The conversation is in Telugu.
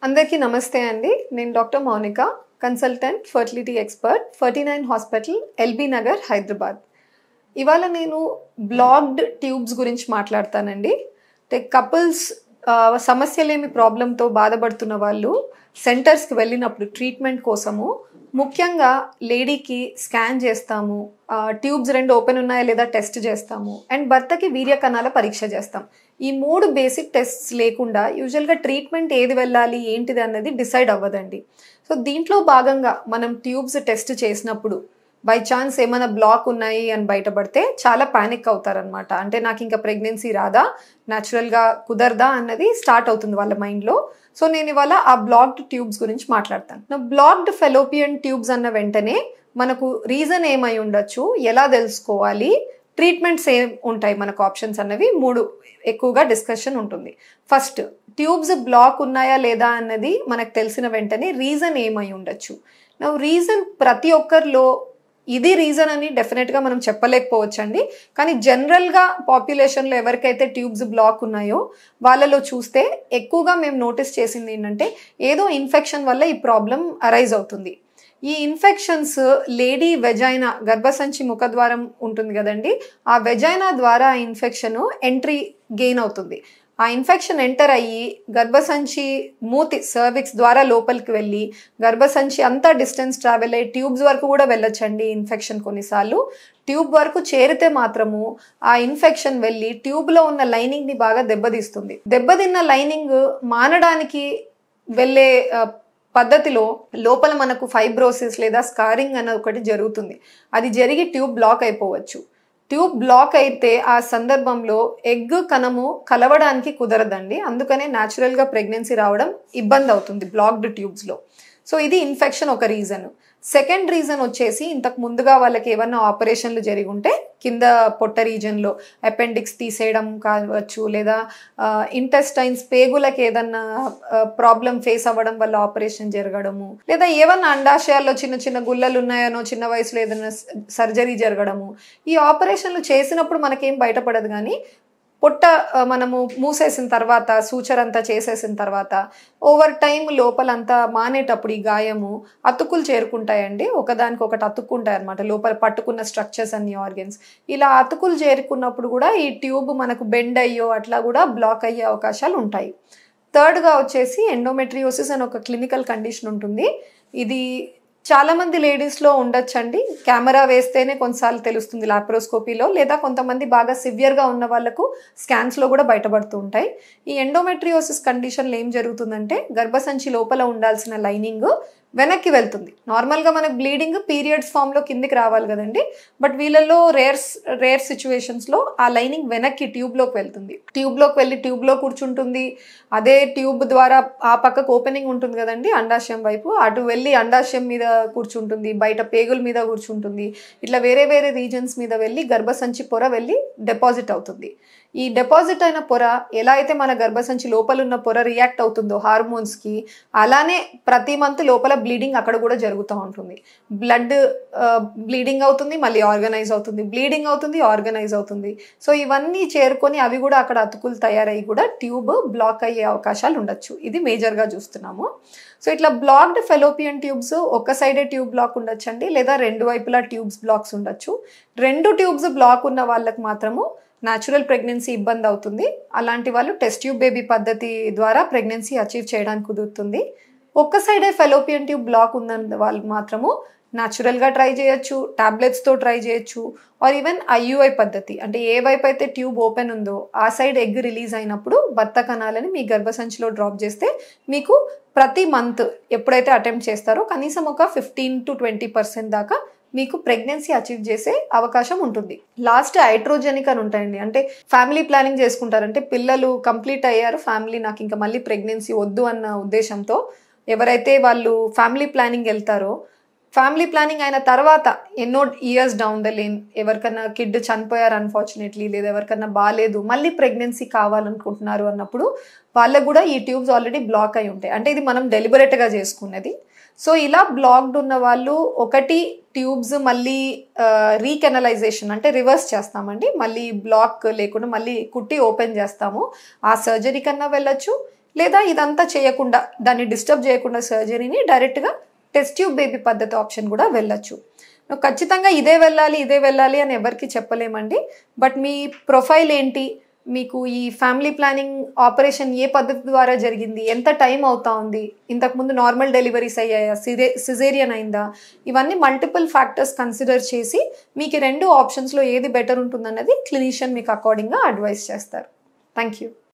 అందరికీ నమస్తే అండి. నేను doctor Mounika, consultant, fertility expert, 49 hospital, LB Nagar, Hyderabad. ఇవాళ నేను బ్లాక్డ్ ట్యూబ్స్ గురించి మాట్లాడతానండి. అంటే కపుల్స్ సమస్యలేమి ప్రాబ్లంతో బాధపడుతున్న వాళ్ళు సెంటర్స్కి వెళ్ళినప్పుడు ట్రీట్మెంట్ కోసము ముఖ్యంగా లేడీకి స్కాన్ చేస్తాము, ట్యూబ్స్ 2 ఓపెన్ ఉన్నాయా లేదా టెస్ట్ చేస్తాము, అండ్ భర్తకి వీర్య కణాల పరీక్ష చేస్తాం. ఈ 3 బేసిక్ టెస్ట్స్ లేకుండా యూజువల్గా ట్రీట్మెంట్ ఏది వెళ్ళాలి ఏంటిది అన్నది డిసైడ్ అవ్వదండి. సో దీంట్లో భాగంగా మనం ట్యూబ్స్ టెస్ట్ చేసినప్పుడు బై ఛాన్స్ ఏమైనా బ్లాక్ ఉన్నాయి అని బయటపడితే చాలా పానిక్ అవుతారనమాట. అంటే నాకు ఇంకా ప్రెగ్నెన్సీ రాదా, న్యాచురల్గా కుదరదా అన్నది స్టార్ట్ అవుతుంది వాళ్ళ మైండ్లో. సో నేను ఇవాళ ఆ బ్లాక్డ్ ట్యూబ్స్ గురించి మాట్లాడతాను. బ్లాక్డ్ ఫెలోపియన్ ట్యూబ్స్ అన్న వెంటనే మనకు రీజన్ ఏమై ఉండొచ్చు, ఎలా తెలుసుకోవాలి, ట్రీట్మెంట్స్ ఏం ఉంటాయి మనకు ఆప్షన్స్ అన్నవి 3 ఎక్కువగా డిస్కషన్ ఉంటుంది. ఫస్ట్, ట్యూబ్స్ బ్లాక్ ఉన్నాయా లేదా అన్నది మనకు తెలిసిన వెంటనే రీజన్ ఏమై ఉండొచ్చు. రీజన్ ప్రతి ఒక్కరిలో ఇది రీజన్ అని డెఫినెట్గా మనం చెప్పలేకపోవచ్చండి. కానీ జనరల్గా పాపులేషన్లో ఎవరికైతే ట్యూబ్స్ బ్లాక్ ఉన్నాయో వాళ్ళలో చూస్తే ఎక్కువగా మేము నోటీస్ చేసింది ఏంటంటే ఏదో ఇన్ఫెక్షన్ వల్ల ఈ ప్రాబ్లం అరైజ్ అవుతుంది. ఈ ఇన్ఫెక్షన్స్ లేడీ వెజైనా, గర్భసంచి ముఖద్వారం ఉంటుంది కదండి, ఆ వెజైనా ద్వారా ఆ ఇన్ఫెక్షన్ ఎంట్రీ గెయిన్ అవుతుంది. ఆ ఇన్ఫెక్షన్ ఎంటర్ అయ్యి గర్భసంచి మూతి సర్విక్స్ ద్వారా లోపలికి వెళ్ళి గర్భసంచి అంతా డిస్టెన్స్ ట్రావెల్ అయ్యి ట్యూబ్స్ వరకు కూడా వెళ్ళొచ్చండి ఇన్ఫెక్షన్. కొన్నిసార్లు ట్యూబ్ వరకు చేరితే మాత్రము ఆ ఇన్ఫెక్షన్ వెళ్ళి ట్యూబ్లో ఉన్న లైనింగ్ని బాగా దెబ్బతీస్తుంది. దెబ్బతిన్న లైనింగ్ మానడానికి వెళ్ళే పద్ధతిలో లోపల మనకు ఫైబ్రోసిస్ లేదా స్కారింగ్ అనే ఒకటి జరుగుతుంది. అది జరిగి ట్యూబ్ బ్లాక్ అయిపోవచ్చు. ట్యూబ్ బ్లాక్ అయితే ఆ సందర్భంలో ఎగ్ కణము కలవడానికి కుదరదండి. అందుకనే న్యాచురల్గా ప్రెగ్నెన్సీ రావడం ఇబ్బంది అవుతుంది బ్లాక్డ్ ట్యూబ్స్లో. సో ఇది ఇన్ఫెక్షన్ ఒక రీజన్. సెకండ్ రీజన్ వచ్చేసి ఇంతకు ముందుగా వాళ్ళకి ఏమన్నా ఆపరేషన్లు జరిగి ఉంటే కింద పొట్ట రీజన్లో అపెండిక్స్ తీసేయడం కావచ్చు, లేదా ఇంటెస్టైన్స్ పేగులకు ఏదన్నా ప్రాబ్లం ఫేస్ అవ్వడం వల్ల ఆపరేషన్ జరగడము, లేదా ఏమన్నా అండాశయాల్లో చిన్న చిన్న గుల్లలు ఉన్నాయనో చిన్న వయసులో ఏదైనా సర్జరీ జరగడము. ఈ ఆపరేషన్లు చేసినప్పుడు మనకేం బయటపడదు, కానీ పొట్ట మనము మూసేసిన తర్వాత సూచరంతా చేసేసిన తర్వాత ఓవర్ టైం లోపలంతా మానేటప్పుడు ఈ గాయము అతుకులు చేరుకుంటాయండి, ఒకదానికొకటి అతుక్కుంటాయి అనమాట లోపల పట్టుకున్న స్ట్రక్చర్స్ అన్ని ఆర్గన్స్. ఇలా అతుకులు చేరుకున్నప్పుడు కూడా ఈ ట్యూబ్ మనకు బెండ్ అయ్యో అట్లా కూడా బ్లాక్ అయ్యే అవకాశాలు ఉంటాయి. థర్డ్గా వచ్చేసి ఎండోమెట్రియోసిస్ అని ఒక క్లినికల్ కండిషన్ ఉంటుంది. ఇది చాలామంది లేడీస్లో ఉండొచ్చండి. కెమెరా వేస్తేనే కొన్నిసార్లు తెలుస్తుంది లాప్రోస్కోపీలో, లేదా కొంతమంది బాగా సివియర్గా ఉన్న వాళ్ళకు స్కాన్స్లో కూడా బయటపడుతూ ఉంటాయి. ఈ ఎండోమెట్రియోసిస్ కండిషన్లో ఏం జరుగుతుందంటే గర్భసంచి లోపల ఉండాల్సిన లైనింగ్ వెనక్కి వెళ్తుంది. నార్మల్గా మనకు బ్లీడింగ్ పీరియడ్స్ ఫామ్లో కిందికి రావాలి కదండి, బట్ వీళ్ళల్లో రేర్ సిచ్యువేషన్స్లో ఆ లైనింగ్ వెనక్కి ట్యూబ్లోకి వెళ్తుంది. ట్యూబ్లోకి వెళ్ళి ట్యూబ్లో కూర్చుంటుంది. అదే ట్యూబ్ ద్వారా ఆ పక్కకు ఓపెనింగ్ ఉంటుంది కదండి అండాశయం వైపు, అటు వెళ్ళి అండాశయం మీద కూర్చుంటుంది, బయట పేగుల మీద కూర్చుంటుంది. ఇట్లా వేరే వేరే రీజన్స్ మీద వెళ్ళి గర్భసంచి పొర వెళ్ళి డిపాజిట్ అవుతుంది. ఈ డిపాజిట్ అయిన పొర ఎలా అయితే మన గర్భసంచి లోపల ఉన్న పొర రియాక్ట్ అవుతుందో హార్మోన్స్కి, అలానే ప్రతి మంత్ లోపల బ్లీడింగ్ అక్కడ కూడా జరుగుతూ ఉంటుంది. బ్లడ్ బ్లీడింగ్ అవుతుంది, మళ్ళీ ఆర్గనైజ్ అవుతుంది, బ్లీడింగ్ అవుతుంది, ఆర్గనైజ్ అవుతుంది. సో ఇవన్నీ చేరుకొని అవి కూడా అక్కడ అతుకులు తయారయ్యి కూడా ట్యూబ్ బ్లాక్ అయ్యే అవకాశాలు ఉండొచ్చు. ఇది మేజర్గా చూస్తున్నాము. సో ఇట్లా బ్లాక్డ్ ఫెలోపియన్ ట్యూబ్స్ ఒక సైడే ట్యూబ్ బ్లాక్ ఉండొచ్చండి, లేదా 2 వైపులా ట్యూబ్స్ బ్లాక్స్ ఉండొచ్చు. 2 ట్యూబ్స్ బ్లాక్ ఉన్న వాళ్ళకి మాత్రము న్యాచురల్ ప్రెగ్నెన్సీ ఇబ్బంది అవుతుంది. అలాంటి వాళ్ళు టెస్ట్ ట్యూబ్ బేబీ పద్ధతి ద్వారా ప్రెగ్నెన్సీ అచీవ్ చేయడానికి కుదురుతుంది. ఒక్క సైడే ఫెలోపియన్ ట్యూబ్ బ్లాక్ ఉన్న వాళ్ళు మాత్రము న్యాచురల్గా ట్రై చేయొచ్చు, టాబ్లెట్స్తో ట్రై చేయొచ్చు, ఆర్ ఈవెన్ ఐయుఐ పద్ధతి, అంటే ఏ వైపు అయితే ట్యూబ్ ఓపెన్ ఉందో ఆ సైడ్ ఎగ్ రిలీజ్ అయినప్పుడు భర్త కణాలని మీ గర్భసంచిలో డ్రాప్ చేస్తే మీకు ప్రతి మంత్ ఎప్పుడైతే అటెంప్ట్ చేస్తారో కనీసం ఒక 15 to 20% దాకా మీకు ప్రెగ్నెన్సీ అచీవ్ చేసే అవకాశం ఉంటుంది. లాస్ట్ ఐట్రోజెనిక్ అని ఉంటాయండి, అంటే ఫ్యామిలీ ప్లానింగ్ చేసుకుంటారంటే పిల్లలు కంప్లీట్ అయ్యారు, ఫ్యామిలీ నాకు ఇంకా మళ్ళీ ప్రెగ్నెన్సీ వద్దు అన్న ఉద్దేశంతో ఎవరైతే వాళ్ళు ఫ్యామిలీ ప్లానింగ్ వెళ్తారో, ఫ్యామిలీ ప్లానింగ్ అయిన తర్వాత ఎన్నో ఇయర్స్ డౌన్ ద లేన్ ఎవరికన్నా కిడ్ చనిపోయారు అన్ఫార్చునేట్లీ, లేదా ఎవరికన్నా బాగాలేదు మళ్ళీ ప్రెగ్నెన్సీ కావాలనుకుంటున్నారు అన్నప్పుడు వాళ్ళకు కూడా ఈ ట్యూబ్స్ ఆల్రెడీ బ్లాక్ అయి ఉంటాయి. అంటే ఇది మనం డెలిబరేట్గా చేసుకున్నది. సో ఇలా బ్లాక్డ్ ఉన్న వాళ్ళు ఒకటి ట్యూబ్స్ మళ్ళీ రీకెనలైజేషన్ అంటే రివర్స్ చేస్తామండి, మళ్ళీ బ్లాక్ లేకుండా మళ్ళీ కుట్టి ఓపెన్ చేస్తాము. ఆ సర్జరీ కన్నా వెళ్ళొచ్చు, లేదా ఇదంతా చేయకుండా దాన్ని డిస్టర్బ్ చేయకుండా సర్జరీని డైరెక్ట్గా టెస్ట్ ట్యూబ్ బేబీ పద్ధతి ఆప్షన్ కూడా వెళ్ళొచ్చు. ఖచ్చితంగా ఇదే వెళ్ళాలి అని ఎవరికి చెప్పలేమండి. బట్ మీ ప్రొఫైల్ ఏంటి, మీకు ఈ ఫ్యామిలీ ప్లానింగ్ ఆపరేషన్ ఏ పద్ధతి ద్వారా జరిగింది, ఎంత టైం అవుతా ఉంది, ఇంతకుముందు నార్మల్ డెలివరీస్ అయ్యాయా, సిజేరియన్ అయిందా, ఇవన్నీ మల్టిపుల్ ఫ్యాక్టర్స్ కన్సిడర్ చేసి మీకు 2 ఆప్షన్స్లో ఏది బెటర్ ఉంటుందన్నది క్లినిషియన్ మీకు అకార్డింగ్గా అడ్వైస్ చేస్తారు. Thank you.